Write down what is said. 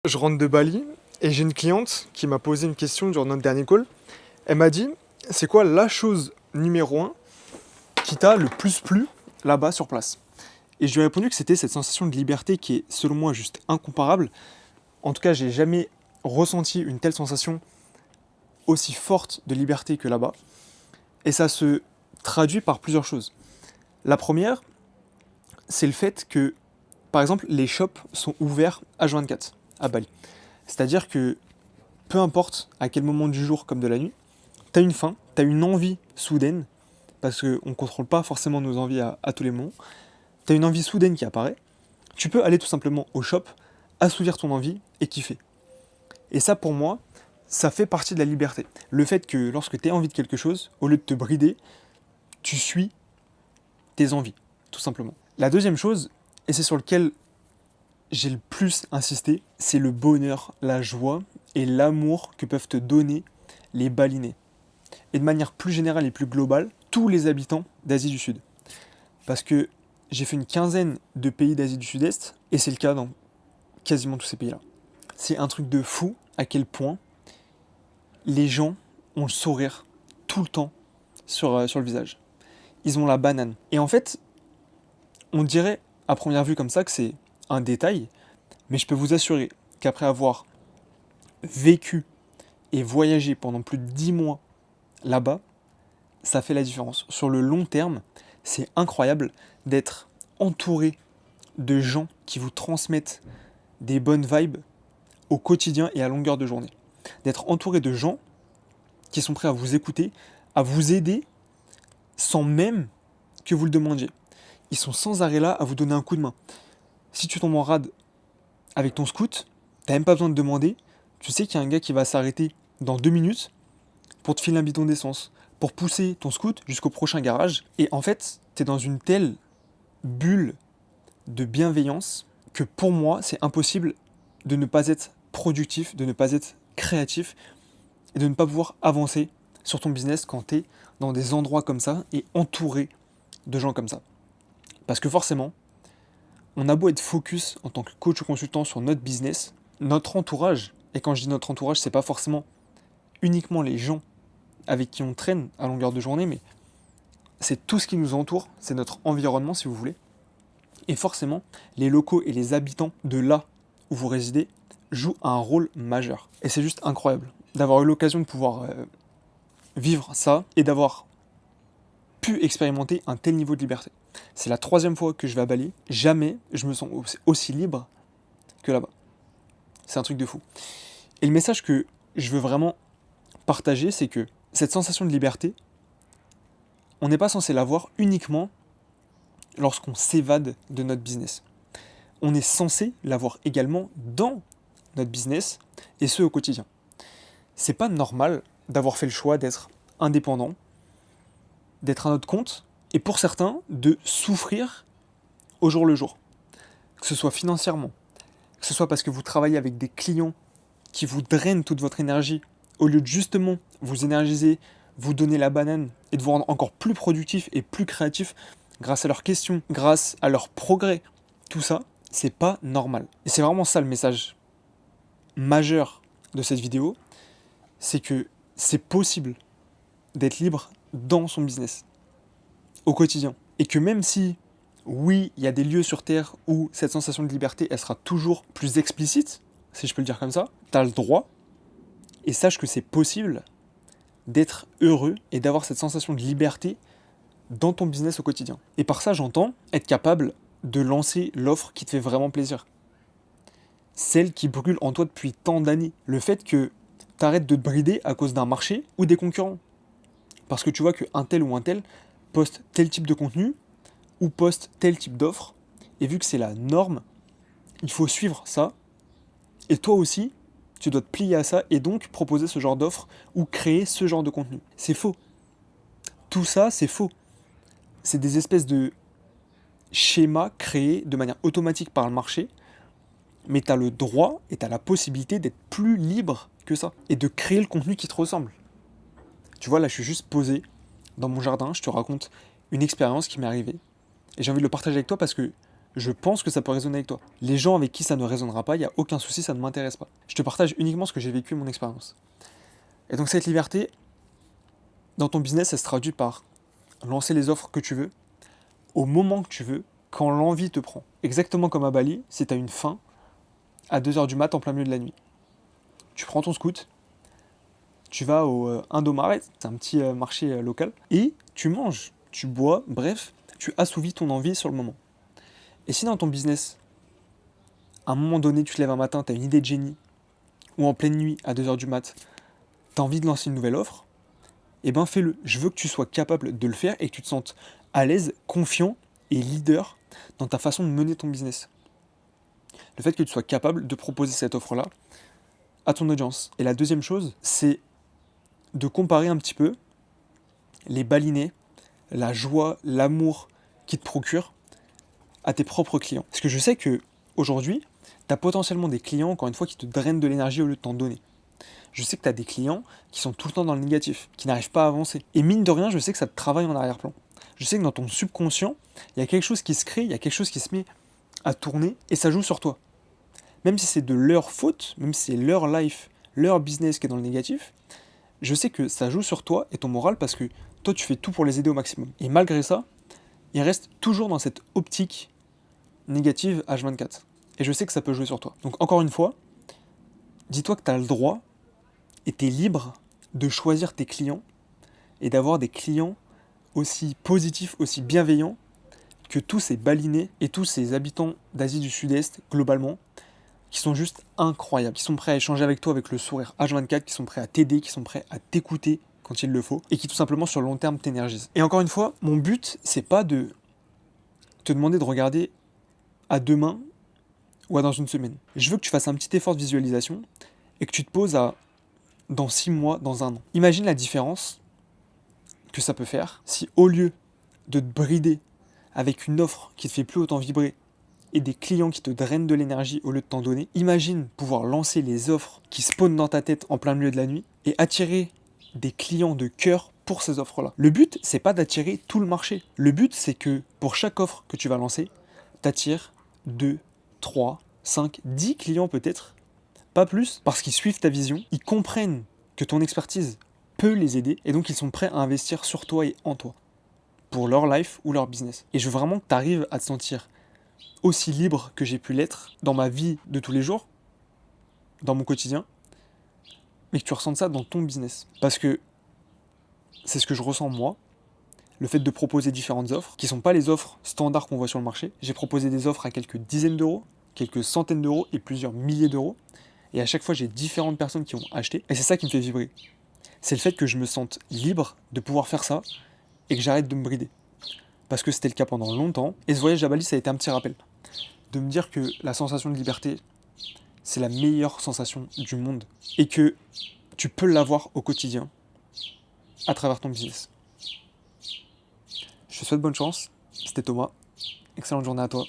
Je rentre de Bali et j'ai une cliente qui m'a posé une question durant notre dernier call. Elle m'a dit, c'est quoi la chose numéro un qui t'a le plus plu là-bas sur place? Et je lui ai répondu que c'était cette sensation de liberté qui est selon moi juste incomparable. En tout cas, j'ai jamais ressenti une telle sensation aussi forte de liberté que là-bas. Et ça se traduit par plusieurs choses. La première, c'est le fait que, par exemple, les shops sont ouverts H24 à Bali. C'est-à-dire que peu importe à quel moment du jour comme de la nuit, tu as une faim, tu as une envie soudaine, parce qu'on ne contrôle pas forcément nos envies à tous les moments, tu as une envie soudaine qui apparaît, tu peux aller tout simplement au shop, assouvir ton envie et kiffer. Et ça pour moi, ça fait partie de la liberté. Le fait que lorsque tu as envie de quelque chose, au lieu de te brider, tu suis tes envies, tout simplement. La deuxième chose, et c'est sur lequel j'ai le plus insisté, c'est le bonheur, la joie et l'amour que peuvent te donner les Balinais. Et de manière plus générale et plus globale, tous les habitants d'Asie du Sud. Parce que j'ai fait une quinzaine de pays d'Asie du Sud-Est, et c'est le cas dans quasiment tous ces pays-là. C'est un truc de fou à quel point les gens ont le sourire tout le temps sur le visage. Ils ont la banane. Et en fait, on dirait à première vue comme ça que c'est un détail, mais je peux vous assurer qu'après avoir vécu et voyagé pendant plus de 10 mois là-bas, ça fait la différence. Sur le long terme, c'est incroyable d'être entouré de gens qui vous transmettent des bonnes vibes au quotidien et à longueur de journée. D'être entouré de gens qui sont prêts à vous écouter, à vous aider sans même que vous le demandiez. Ils sont sans arrêt là à vous donner un coup de main. Si tu tombes en rade avec ton scoot, t'as même pas besoin de demander. Tu sais qu'il y a un gars qui va s'arrêter dans 2 minutes pour te filer un bidon d'essence, pour pousser ton scoot jusqu'au prochain garage. Et en fait, t'es dans une telle bulle de bienveillance que pour moi, c'est impossible de ne pas être productif, de ne pas être créatif et de ne pas pouvoir avancer sur ton business quand tu es dans des endroits comme ça et entouré de gens comme ça. Parce que forcément, on a beau être focus en tant que coach ou consultant sur notre business, notre entourage, et quand je dis notre entourage, c'est pas forcément uniquement les gens avec qui on traîne à longueur de journée, mais c'est tout ce qui nous entoure, c'est notre environnement si vous voulez. Et forcément, les locaux et les habitants de là où vous résidez jouent un rôle majeur. Et c'est juste incroyable d'avoir eu l'occasion de pouvoir vivre ça et d'avoir pu expérimenter un tel niveau de liberté. C'est la 3e fois que je vais à Bali. Jamais je me sens aussi libre que là-bas. C'est un truc de fou. Et le message que je veux vraiment partager, c'est que cette sensation de liberté, on n'est pas censé l'avoir uniquement lorsqu'on s'évade de notre business. On est censé l'avoir également dans notre business, et ce au quotidien. C'est pas normal d'avoir fait le choix d'être indépendant, d'être à notre compte, et pour certains, de souffrir au jour le jour. Que ce soit financièrement, que ce soit parce que vous travaillez avec des clients qui vous drainent toute votre énergie, au lieu de justement vous énergiser, vous donner la banane et de vous rendre encore plus productif et plus créatif grâce à leurs questions, grâce à leur progrès. Tout ça, c'est pas normal. Et c'est vraiment ça le message majeur de cette vidéo, c'est que c'est possible d'être libre dans son business, au quotidien. Et que même si, oui, il y a des lieux sur Terre où cette sensation de liberté, elle sera toujours plus explicite, si je peux le dire comme ça, tu as le droit, et sache que c'est possible d'être heureux et d'avoir cette sensation de liberté dans ton business au quotidien. Et par ça, j'entends être capable de lancer l'offre qui te fait vraiment plaisir. Celle qui brûle en toi depuis tant d'années. Le fait que tu arrêtes de te brider à cause d'un marché ou des concurrents. Parce que tu vois qu'un tel ou un tel poste tel type de contenu ou poste tel type d'offre. Et vu que c'est la norme, il faut suivre ça. Et toi aussi, tu dois te plier à ça et donc proposer ce genre d'offre ou créer ce genre de contenu. C'est faux. Tout ça, c'est faux. C'est des espèces de schémas créés de manière automatique par le marché, mais tu as le droit et tu as la possibilité d'être plus libre que ça et de créer le contenu qui te ressemble. Tu vois, là, je suis juste posé dans mon jardin, je te raconte une expérience qui m'est arrivée et j'ai envie de le partager avec toi parce que je pense que ça peut résonner avec toi. Les gens avec qui ça ne résonnera pas, il n'y a aucun souci, ça ne m'intéresse pas. Je te partage uniquement ce que j'ai vécu, mon expérience. Et donc cette liberté, dans ton business, elle se traduit par lancer les offres que tu veux, au moment que tu veux, quand l'envie te prend. Exactement comme à Bali, si tu as une faim, à 2h du mat en plein milieu de la nuit. Tu prends ton scoot, tu vas au Indomaret, c'est un petit marché local, et tu manges, tu bois, bref, tu assouvis ton envie sur le moment. Et si dans ton business, à un moment donné, tu te lèves un matin, tu as une idée de génie, ou en pleine nuit, à 2h du mat, tu as envie de lancer une nouvelle offre, eh ben fais-le. Je veux que tu sois capable de le faire et que tu te sentes à l'aise, confiant et leader dans ta façon de mener ton business. Le fait que tu sois capable de proposer cette offre-là à ton audience. Et la deuxième chose, c'est de comparer un petit peu les balinés, la joie, l'amour qu'ils te procurent à tes propres clients. Parce que je sais que aujourd'hui, tu as potentiellement des clients, encore une fois, qui te drainent de l'énergie au lieu de t'en donner. Je sais que tu as des clients qui sont tout le temps dans le négatif, qui n'arrivent pas à avancer. Et mine de rien, je sais que ça te travaille en arrière-plan. Je sais que dans ton subconscient, il y a quelque chose qui se crée, il y a quelque chose qui se met à tourner et ça joue sur toi. Même si c'est de leur faute, même si c'est leur life, leur business qui est dans le négatif, je sais que ça joue sur toi et ton moral parce que toi, tu fais tout pour les aider au maximum. Et malgré ça, ils restent toujours dans cette optique négative H24. Et je sais que ça peut jouer sur toi. Donc encore une fois, dis-toi que tu as le droit et tu es libre de choisir tes clients et d'avoir des clients aussi positifs, aussi bienveillants que tous ces balinés et tous ces habitants d'Asie du Sud-Est, globalement, qui sont juste incroyables, qui sont prêts à échanger avec toi avec le sourire H24, qui sont prêts à t'aider, qui sont prêts à t'écouter quand il le faut, et qui tout simplement sur le long terme t'énergisent. Et encore une fois, mon but, c'est pas de te demander de regarder à demain ou à dans une semaine. Je veux que tu fasses un petit effort de visualisation et que tu te poses à dans 6 mois, dans un an. Imagine la différence que ça peut faire si au lieu de te brider avec une offre qui te fait plus autant vibrer et des clients qui te drainent de l'énergie au lieu de t'en donner, imagine pouvoir lancer les offres qui spawnent dans ta tête en plein milieu de la nuit et attirer des clients de cœur pour ces offres-là. Le but, c'est pas d'attirer tout le marché. Le but, c'est que pour chaque offre que tu vas lancer, t'attires 2, 3, 5, 10 clients peut-être, pas plus, parce qu'ils suivent ta vision, ils comprennent que ton expertise peut les aider et donc ils sont prêts à investir sur toi et en toi pour leur life ou leur business. Et je veux vraiment que tu arrives à te sentir aussi libre que j'ai pu l'être dans ma vie de tous les jours, dans mon quotidien, mais que tu ressentes ça dans ton business. Parce que c'est ce que je ressens moi, le fait de proposer différentes offres, qui ne sont pas les offres standards qu'on voit sur le marché. J'ai proposé des offres à quelques dizaines d'euros, quelques centaines d'euros et plusieurs milliers d'euros. Et à chaque fois, j'ai différentes personnes qui ont acheté. Et c'est ça qui me fait vibrer. C'est le fait que je me sente libre de pouvoir faire ça et que j'arrête de me brider. Parce que c'était le cas pendant longtemps. Et ce voyage à Bali, ça a été un petit rappel. De me dire que la sensation de liberté, c'est la meilleure sensation du monde. Et que tu peux l'avoir au quotidien à travers ton business. Je te souhaite bonne chance. C'était Thomas. Excellente journée à toi.